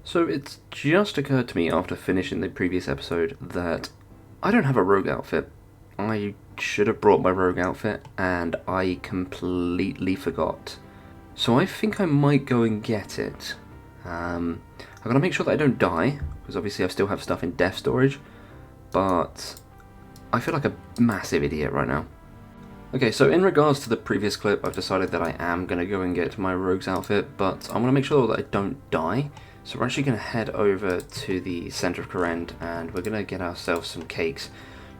So it's just occurred to me after finishing the previous episode that I don't have a rogue outfit. I should have brought my rogue outfit and I completely forgot. So I think I might go and get it. I've got to make sure that I don't die, because obviously I still have stuff in death storage, but I feel like a massive idiot right now. Okay, so in regards to the previous clip, I've decided that I am going to go and get my rogue's outfit, but I want to make sure that I don't die. So we're actually going to head over to the centre of Kourend, and we're going to get ourselves some cakes,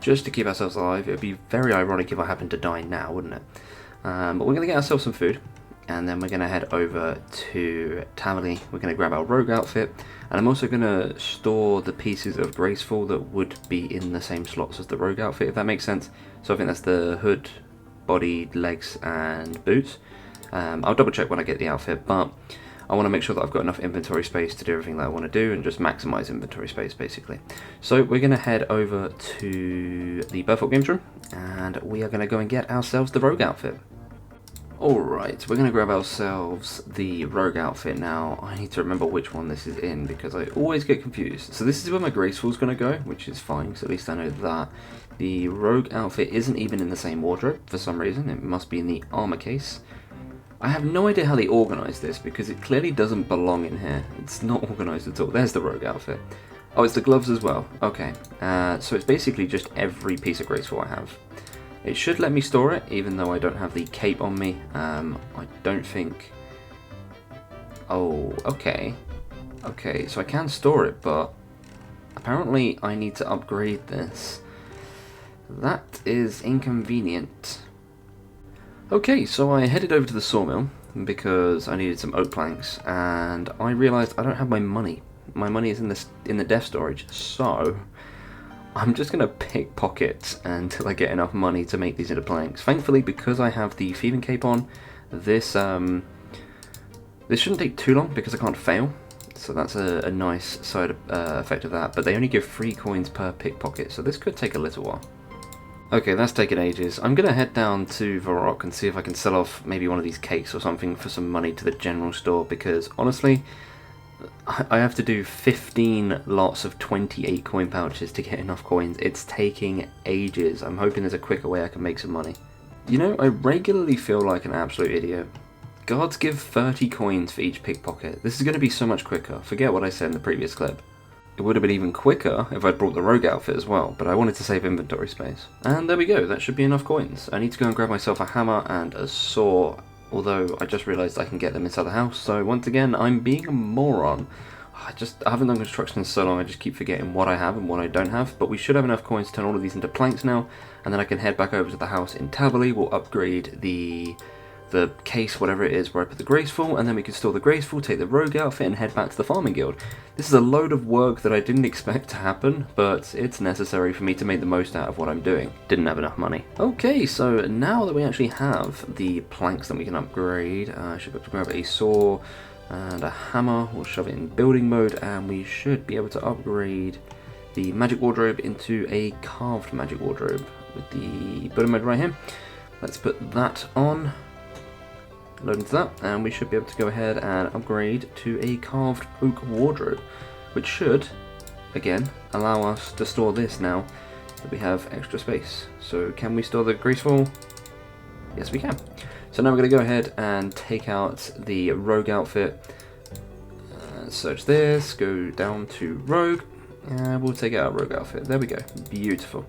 just to keep ourselves alive. It would be very ironic if I happened to die now, wouldn't it? But we're going to get ourselves some food, and then we're going to head over to Tavali. We're going to grab our rogue outfit, and I'm also going to store the pieces of Graceful that would be in the same slots as the rogue outfit, if that makes sense. So I think that's the hood, body, legs, and boots. I'll double check when I get the outfit, but I want to make sure that I've got enough inventory space to do everything that I want to do and just maximize inventory space basically. So we're going to head over to the Burthorpe Games Room and we are going to go and get ourselves the rogue outfit. Alright, we're going to grab ourselves the rogue outfit now. I need to remember which one this is in because I always get confused. So this is where my Graceful's going to go, which is fine because at least I know that. The rogue outfit isn't even in the same wardrobe for some reason. It must be in the armor case. I have no idea how they organise this because it clearly doesn't belong in here. It's not organised at all. There's the rogue outfit. Oh, it's the gloves as well. Okay, so it's basically just every piece of Graceful I have. It should let me store it, even though I don't have the cape on me. I don't think... Oh, okay. Okay, so I can store it, but apparently I need to upgrade this. That is inconvenient. Okay, so I headed over to the sawmill because I needed some oak planks, and I realised I don't have my money. My money is in the death storage, so I'm just going to pickpocket until I get enough money to make these into planks. Thankfully, because I have the thieving cape on, this shouldn't take too long because I can't fail. So that's a nice side effect of that. But they only give 3 coins per pickpocket, so this could take a little while. Okay, that's taken ages. I'm going to head down to Varrock and see if I can sell off maybe one of these cakes or something for some money to the general store, because honestly, I have to do 15 lots of 28 coin pouches to get enough coins. It's taking ages. I'm hoping there's a quicker way I can make some money. You know, I regularly feel like an absolute idiot. Guards give 30 coins for each pickpocket. This is going to be so much quicker. Forget what I said in the previous clip. It would have been even quicker if I'd brought the rogue outfit as well, but I wanted to save inventory space. And there we go, that should be enough coins. I need to go and grab myself a hammer and a saw, although I just realised I can get them inside the house, so once again, I'm being a moron. I haven't done construction in so long, I just keep forgetting what I have and what I don't have, but we should have enough coins to turn all of these into planks now, and then I can head back over to the house in Tavali. We'll upgrade the case, whatever it is, where I put the Graceful, and then we can store the Graceful, take the rogue outfit, and head back to the farming guild. This is a load of work that I didn't expect to happen, but it's necessary for me to make the most out of what I'm doing. Didn't have enough money. Okay, so now that we actually have the planks that we can upgrade, I should be able to grab a saw and a hammer. We'll shove it in building mode, and we should be able to upgrade the magic wardrobe into a carved magic wardrobe with the building mode right here. Let's put that on. Load into that, and we should be able to go ahead and upgrade to a carved oak wardrobe, which should, again, allow us to store this now that we have extra space. So can we store the Graceful? Yes, we can. So now we're going to go ahead and take out the rogue outfit, search this, go down to rogue, and we'll take out our rogue outfit. There we go, beautiful.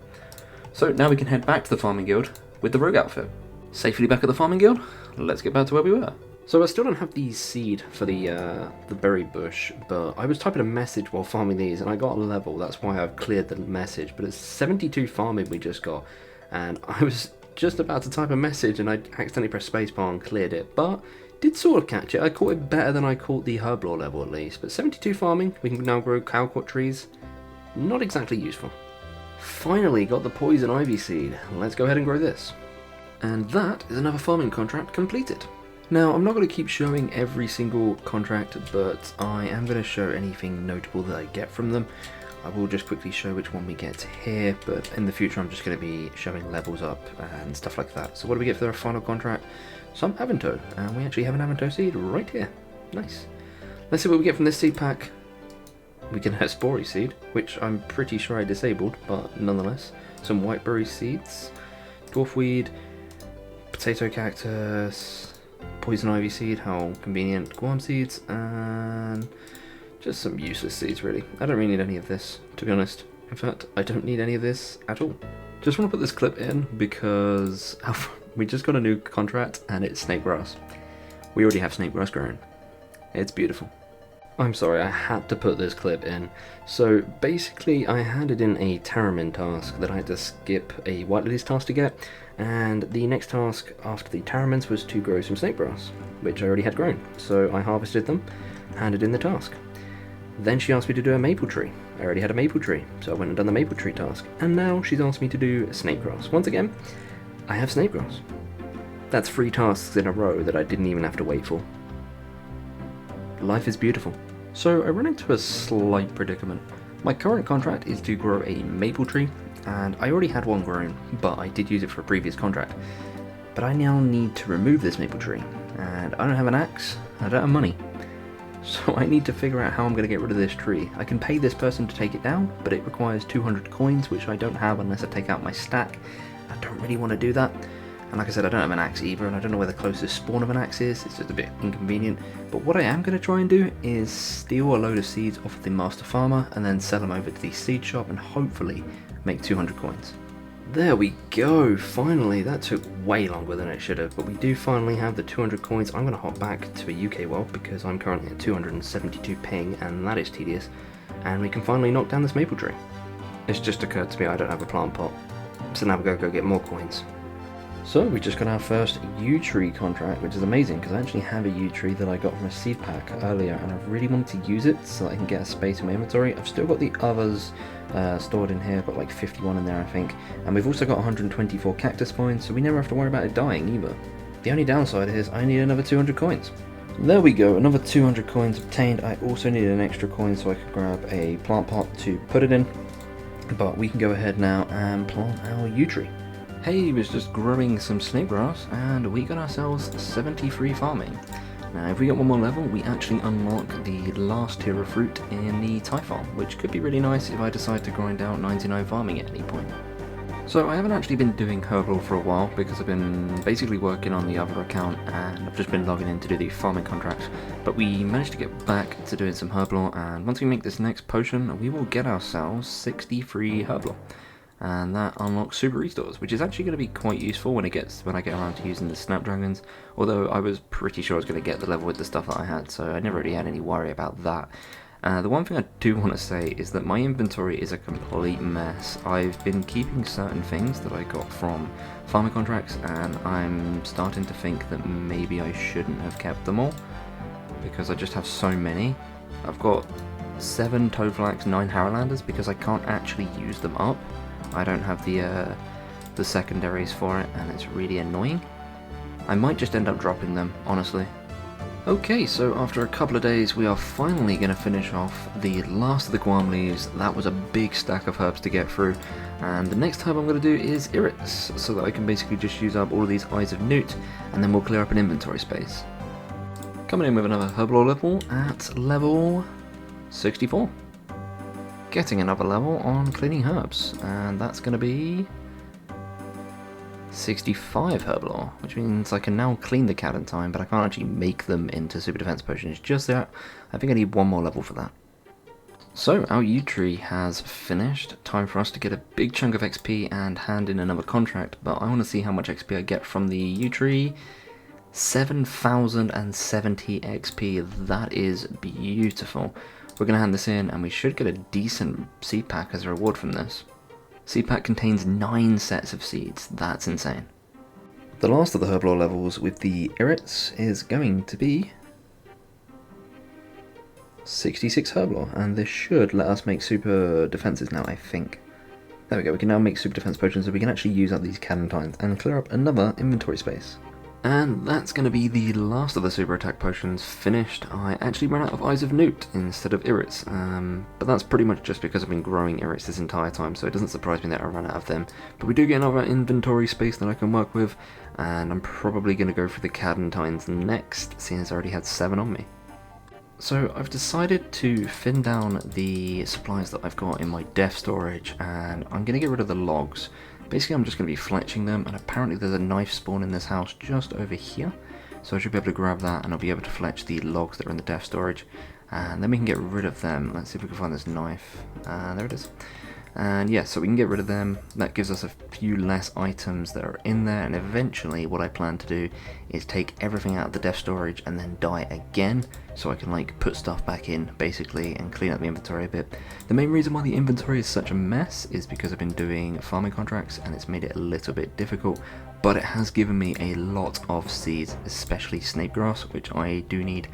So now we can head back to the farming guild with the rogue outfit. Safely back at the farming guild, let's get back to where we were. So I still don't have the seed for the berry bush, but I was typing a message while farming these and I got a level. That's why I've cleared the message, but it's 72 farming we just got, and I was just about to type a message and I accidentally pressed spacebar and cleared it, but did sort of catch it. I caught it better than I caught the herblore level at least, but 72 farming, we can now grow cowcot trees. Not exactly useful. Finally got the poison ivy seed. Let's go ahead and grow this. And that is another farming contract completed. Now, I'm not going to keep showing every single contract, but I am going to show anything notable that I get from them. I will just quickly show which one we get here, but in the future I'm just going to be showing levels up and stuff like that. So what do we get for our final contract? Some Avanto, and we actually have an Avanto seed right here. Nice. Let's see what we get from this seed pack. we get a Spory Seed, which I'm pretty sure I disabled, but nonetheless. Some Whiteberry Seeds, Dwarf Weed, Potato Cactus, Poison Ivy Seed, how convenient, Guam Seeds, and just some useless seeds really. I don't really need any of this, to be honest. In fact, I don't need any of this at all. Just want to put this clip in because we just got a new contract and it's snake grass. We already have snake grass growing. It's beautiful. I'm sorry, I had to put this clip in. So basically I handed in a Taramin task that I had to skip a White Lilies task to get, and the next task after the Taramins was to grow some snake grass, which I already had grown. So I harvested them, handed in the task. Then she asked me to do a maple tree. I already had a maple tree, so I went and done the maple tree task. And now she's asked me to do snake grass. Once again, I have snake grass. That's 3 tasks in a row that I didn't even have to wait for. Life is beautiful. So I run into a slight predicament. My current contract is to grow a maple tree, and I already had one grown, but I did use it for a previous contract. But I now need to remove this maple tree, and I don't have an axe, and I don't have money. So I need to figure out how I'm going to get rid of this tree. I can pay this person to take it down, but it requires 200 coins, which I don't have unless I take out my stack. I don't really want to do that. And like I said, I don't have an axe either, and I don't know where the closest spawn of an axe is. It's just a bit inconvenient. But what I am going to try and do is steal a load of seeds off of the master farmer and then sell them over to the seed shop and hopefully make 200 coins. There we go, finally. That took way longer than it should have, but we do finally have the 200 coins. I'm going to hop back to a UK world because I'm currently at 272 ping, and that is tedious. And we can finally knock down this maple tree. It's just occurred to me I don't have a plant pot, so now we're going to go get more coins. So we just got our first yew tree contract, which is amazing because I actually have a yew tree that I got from a seed pack earlier, and I really wanted to use it so that I can get a space in my inventory. I've still got the others stored in here. I've got like 51 in there I think, and we've also got 124 cactus points, so we never have to worry about it dying either. The only downside is I need another 200 coins. There we go, another 200 coins obtained. I also needed an extra coin so I could grab a plant pot to put it in, but we can go ahead now and plant our yew tree. Hey, he was just growing some snake grass, and we got ourselves 73 farming. Now, if we get one more level, we actually unlock the last tier of fruit in the Thai farm, which could be really nice if I decide to grind out 99 farming at any point. So I haven't actually been doing Herblore for a while, because I've been basically working on the other account, and I've just been logging in to do the farming contracts. But we managed to get back to doing some Herblore, and once we make this next potion, we will get ourselves 63 Herblore. And that unlocks super restores, which is actually going to be quite useful when I get around to using the Snapdragons, although I was pretty sure I was going to get the level with the stuff that I had, so I never really had any worry about that. The one thing I do want to say is that my inventory is a complete mess. I've been keeping certain things that I got from farming contracts, and I'm starting to think that maybe I shouldn't have kept them all, because I just have so many. I've got 7 Toadflax, 9 Harrowlanders, because I can't actually use them up. I don't have the secondaries for it, and it's really annoying. I might just end up dropping them, honestly. Okay, so after a couple of days, we are finally going to finish off the last of the Guam leaves. That was a big stack of herbs to get through, and the next herb I'm going to do is Irits, so that I can basically just use up all of these Eyes of Newt, and then we'll clear up an inventory space. Coming in with another Herblore level at level 64. Getting another level on cleaning herbs, and that's going to be 65 Herblore, which means I can now clean the Cadentine, but I can't actually make them into super defense potions just yet. I think I need one more level for that. So our yew tree has finished. Time for us to get a big chunk of XP and hand in another contract, but I want to see how much XP I get from the yew tree. 7,070 XP, that is beautiful. We're going to hand this in, and we should get a decent seed pack as a reward from this. Seed pack contains 9 sets of seeds. That's insane. The last of the Herblore levels with the Irits is going to be 66 Herblore, and this should let us make super defenses now, I think. There we go, we can now make super defense potions, so we can actually use up these Cadentines and clear up another inventory space. And that's going to be the last of the super attack potions finished. I actually ran out of Eyes of Newt instead of Irits, but that's pretty much just because I've been growing Irits this entire time, so it doesn't surprise me that I ran out of them. But we do get another inventory space that I can work with, and I'm probably going to go for the Cadentines next, seeing as I already had 7 on me. So I've decided to thin down the supplies that I've got in my def storage, and I'm going to get rid of the logs. Basically I'm just going to be fletching them, and apparently there's a knife spawn in this house just over here. So I should be able to grab that and I'll be able to fletch the logs that are in the def storage. And then we can get rid of them. Let's see if we can find this knife. There it is. And yeah, so we can get rid of them. That gives us a few less items that are in there, and eventually what I plan to do is take everything out of the def storage and then dye again, so I can like put stuff back in basically and clean up the inventory a bit. The main reason why the inventory is such a mess is because I've been doing farming contracts and it's made it a little bit difficult, but it has given me a lot of seeds, especially snake grass, which I do need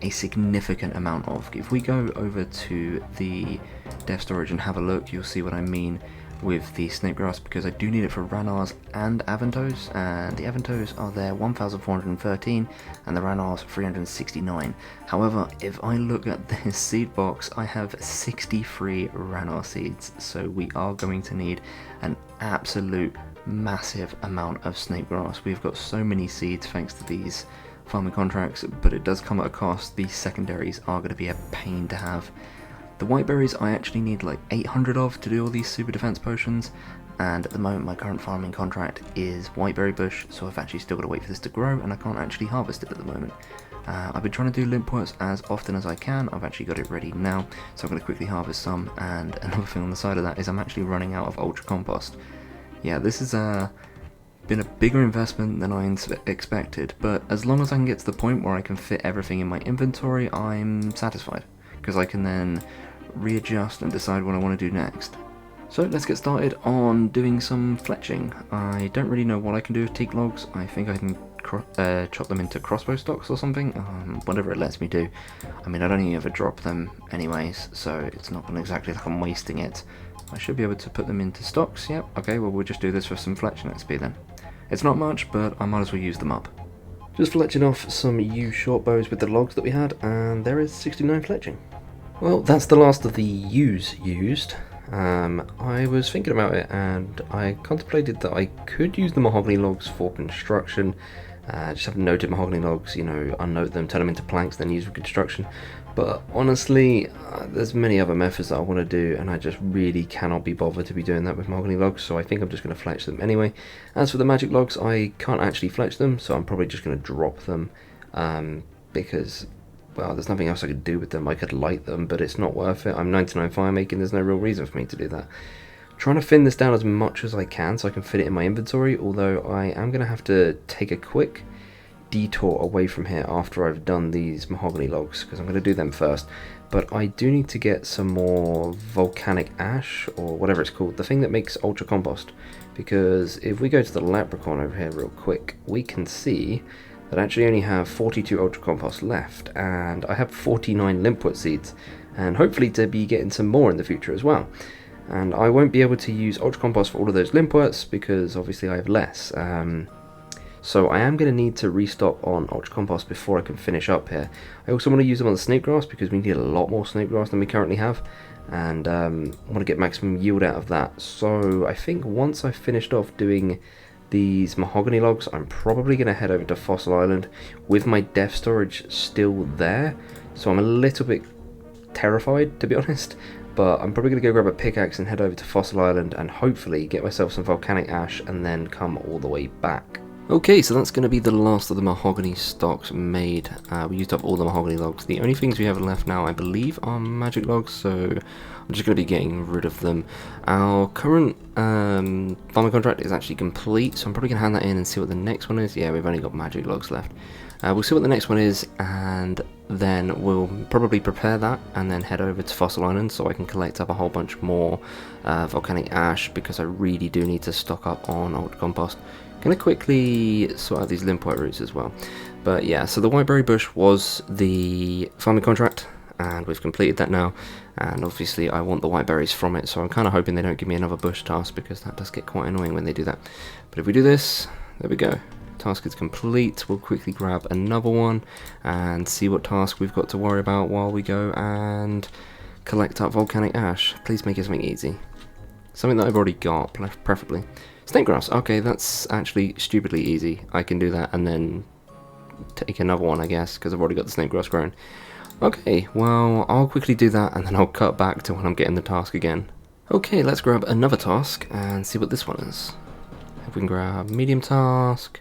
a significant amount of. If we go over to the def storage and have a look, you'll see what I mean with the snake grass, because I do need it for Ranarrs and Avantos, and the Avantos are there 1,413 and the Ranarrs 369. However, if I look at this seed box, I have 63 Ranarr seeds, so we are going to need an absolute massive amount of snake grass. We've got so many seeds thanks to these farming contracts, but it does come at a cost. These secondaries are going to be a pain to have. The white berries I actually need like 800 of to do all these super defense potions, and at the moment my current farming contract is whiteberry bush, so I've actually still got to wait for this to grow and I can't actually harvest it at the moment. I've been trying to do limpworts as often as I can. I've actually got it ready now, so I'm going to quickly harvest some. And another thing on the side of that is I'm actually running out of ultra compost. Yeah, this is been a bigger investment than I expected, but as long as I can get to the point where I can fit everything in my inventory, I'm satisfied, because I can then readjust and decide what I want to do next. So let's get started on doing some fletching. I don't really know what I can do with teak logs. I think I can chop them into crossbow stocks or something, whatever it lets me do. I mean, I don't even ever drop them anyways, so it's not exactly like I'm wasting it. I should be able to put them into stocks. Yep, okay, well we'll just do this for some fletching XP then. It's not much, but I might as well use them up. Just fletching off some yew short bows with the logs that we had, and there is 69 fletching. Well, that's the last of the yews used. I was thinking about it, and I contemplated that I could use the mahogany logs for construction. Just have noted mahogany logs, you know, unnote them, turn them into planks, then use for construction. But honestly, there's many other methods that I want to do, and I just really cannot be bothered to be doing that with mahogany logs, so I think I'm just going to fletch them anyway. As for the magic logs, I can't actually fletch them, so I'm probably just going to drop them, because, well, there's nothing else I could do with them. I could light them, but it's not worth it. I'm 99 fire making, there's no real reason for me to do that. Trying to thin this down as much as I can so I can fit it in my inventory, although I am going to have to take a quick detour away from here after I've done these mahogany logs, because I'm going to do them first. But I do need to get some more volcanic ash, or whatever it's called, the thing that makes ultra compost, because if we go to the leprechaun over here real quick, we can see that I actually only have 42 ultra compost left, and I have 49 limpwort seeds, and hopefully to be getting some more in the future as well. And I won't be able to use ultra compost for all of those limpworts because obviously I have less. So I am going to need to restock on ultra compost before I can finish up here. I also want to use them on the snake grass because we need a lot more snake grass than we currently have, and I want to get maximum yield out of that. So I think once I've finished off doing these mahogany logs, I'm probably going to head over to Fossil Island with my def storage still there. So I'm a little bit terrified, to be honest, but I'm probably going to go grab a pickaxe and head over to Fossil Island and hopefully get myself some volcanic ash and then come all the way back. Okay, so that's going to be the last of the mahogany stocks made. We used up all the mahogany logs. The only things we have left now, I believe, are magic logs, so I'm just going to be getting rid of them. Our current farming contract is actually complete, so I'm probably going to hand that in and see what the next one is. Yeah, we've only got magic logs left. We'll see what the next one is, and then we'll probably prepare that and then head over to Fossil Island so I can collect up a whole bunch more volcanic ash, because I really do need to stock up on ultra compost. Going to quickly sort out these limpwort roots as well. But yeah, so the whiteberry bush was the farming contract, and we've completed that now, and obviously I want the whiteberries from it, so I'm kind of hoping they don't give me another bush task, because that does get quite annoying when they do that. But if we do this, there we go. Task is complete. We'll quickly grab another one and see what task we've got to worry about while we go and collect up volcanic ash. Please make it something easy. Something that I've already got, preferably. Snake grass. Okay, that's actually stupidly easy. I can do that and then take another one, I guess, because I've already got the snake grass growing. Okay, well, I'll quickly do that and then I'll cut back to when I'm getting the task again. Okay, let's grab another task and see what this one is. If we can grab medium task,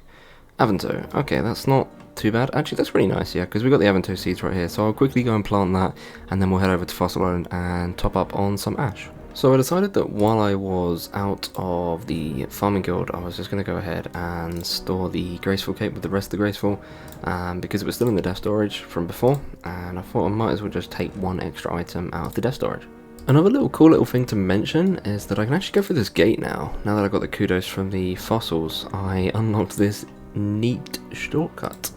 Avento. Okay, that's not too bad. Actually, that's really nice, yeah, because we've got the Avento seeds right here. So I'll quickly go and plant that, and then we'll head over to Fossil Island and top up on some ash. So I decided that while I was out of the farming guild, I was just going to go ahead and store the graceful cape with the rest of the graceful, because it was still in the dev storage from before, and I thought I might as well just take one extra item out of the dev storage. Another cool little thing to mention is that I can actually go through this gate now. Now that I got the kudos from the fossils, I unlocked this neat shortcut.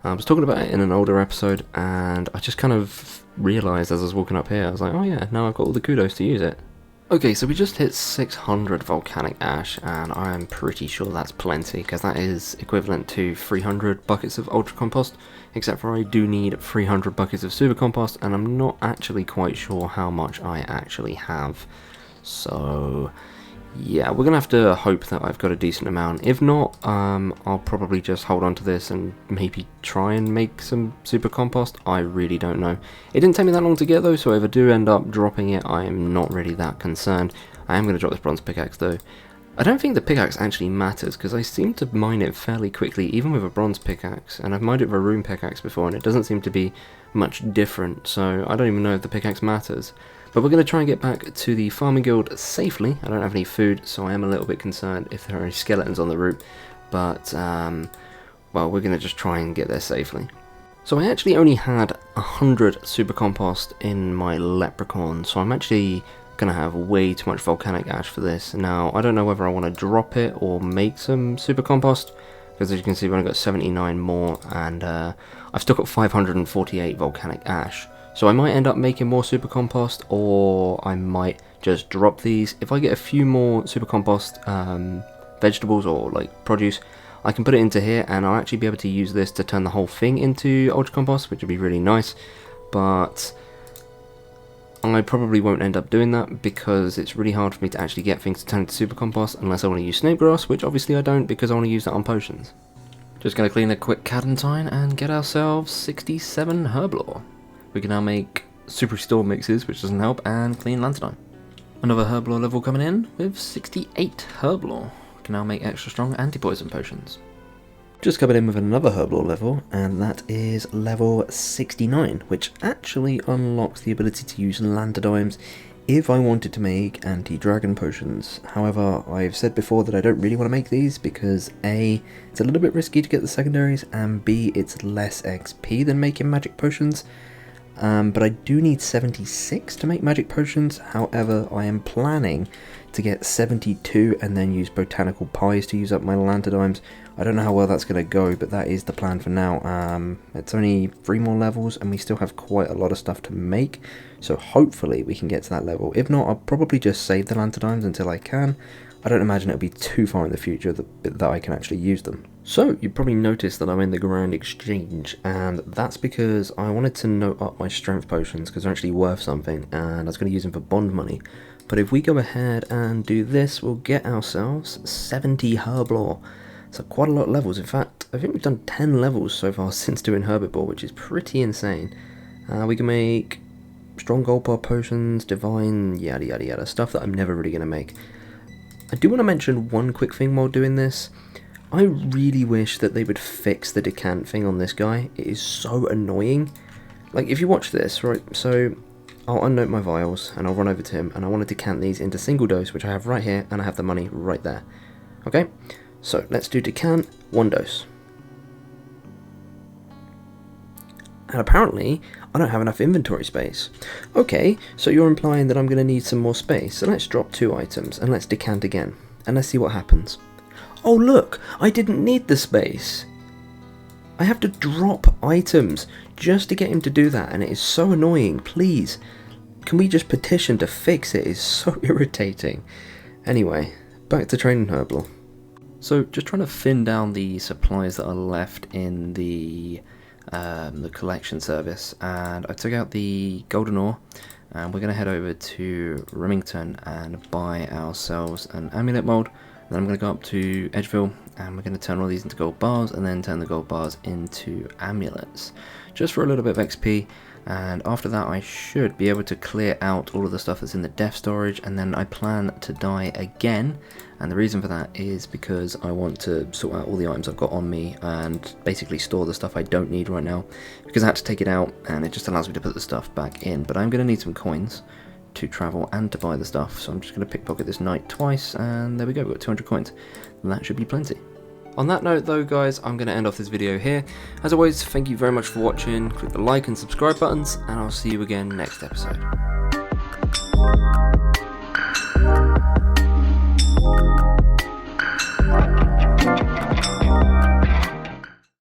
I was talking about it in an older episode, and I just kind of realised as I was walking up here, I was like, oh yeah, now I've got all the kudos to use it. Okay, so we just hit 600 volcanic ash, and I am pretty sure that's plenty, because that is equivalent to 300 buckets of ultra compost, except for I do need 300 buckets of super compost, and I'm not actually quite sure how much I actually have. So yeah, we're gonna have to hope that I've got a decent amount. If not, I'll probably just hold on to this and maybe try and make some super compost. I really don't know. It didn't take me that long to get though, so if I do end up dropping it, I am not really that concerned. I am gonna drop this bronze pickaxe though. I don't think the pickaxe actually matters, because I seem to mine it fairly quickly, even with a bronze pickaxe, and I've mined it with a rune pickaxe before, and it doesn't seem to be much different, so I don't even know if the pickaxe matters. But we're going to try and get back to the farming guild safely. I don't have any food, so I am a little bit concerned if there are any skeletons on the route, but, well, we're going to just try and get there safely. So I actually only had 100 super compost in my leprechaun, so I'm actually going to have way too much volcanic ash for this. Now, I don't know whether I want to drop it or make some super compost, because as you can see, we've only got 79 more, and I've still got 548 volcanic ash. So I might end up making more super compost, or I might just drop these. If I get a few more super compost vegetables or like produce, I can put it into here, and I'll actually be able to use this to turn the whole thing into ultra compost, which would be really nice. But I probably won't end up doing that, because it's really hard for me to actually get things to turn into super compost unless I want to use snake grass, which obviously I don't, because I want to use that on potions. Just going to clean a quick cadentine and get ourselves 67 herblore. We can now make super restore mixes, which doesn't help, and clean lanternine. Another herblore level coming in with 68 herblore. We can now make extra strong anti-poison potions. Just coming in with another herblore level, and that is level 69, which actually unlocks the ability to use lantardimes if I wanted to make anti-dragon potions. However, I've said before that I don't really want to make these because A, it's a little bit risky to get the secondaries, and B, it's less XP than making magic potions. But I do need 76 to make magic potions. However, I am planning to get 72 and then use botanical pies to use up my lantardimes. I don't know how well that's going to go, but that is the plan for now. It's only 3 more levels and we still have quite a lot of stuff to make, so hopefully we can get to that level. If not, I'll probably just save the lantardimes until I can. I don't imagine it'll be too far in the future that I can actually use them. So, you probably noticed that I'm in the Grand Exchange, and that's because I wanted to note up my strength potions, because they're actually worth something, and I was going to use them for bond money. But if we go ahead and do this, we'll get ourselves 70 herblore. So quite a lot of levels. In fact, I think we've done 10 levels so far since doing herbivore, which is pretty insane. We can make strong gold bar potions, divine, yada yada yada, stuff that I'm never really going to make. I do want to mention one quick thing while doing this. I really wish that they would fix the decant thing on this guy. It is so annoying. Like, if you watch this, right, so I'll unnote my vials and I'll run over to him, and I want to decant these into single dose, which I have right here, and I have the money right there. Okay, so let's do decant, 1 dose. And apparently, I don't have enough inventory space. Okay, so you're implying that I'm going to need some more space, so let's drop 2 items, and let's decant again, and let's see what happens. Oh look, I didn't need the space. I have to drop items just to get him to do that, and it is so annoying. Please, can we just petition to fix it? It's so irritating. Anyway, back to training herblore. So, just trying to thin down the supplies that are left in the collection service, and I took out the golden ore, and we're going to head over to Remington and buy ourselves an amulet mold. Then I'm going to go up to Edgeville, and we're going to turn all these into gold bars, and then turn the gold bars into amulets, just for a little bit of XP. And after that I should be able to clear out all of the stuff that's in the def storage, and then I plan to die again. And the reason for that is because I want to sort out all the items I've got on me and basically store the stuff I don't need right now, because I had to take it out and it just allows me to put the stuff back in. But I'm going to need some coins to travel and to buy the stuff, so I'm just going to pickpocket this knight twice, and there we go, we've got 200 coins. That should be plenty. On that note though guys, I'm going to end off this video here. As always, thank you very much for watching, click the like and subscribe buttons, and I'll see you again next episode.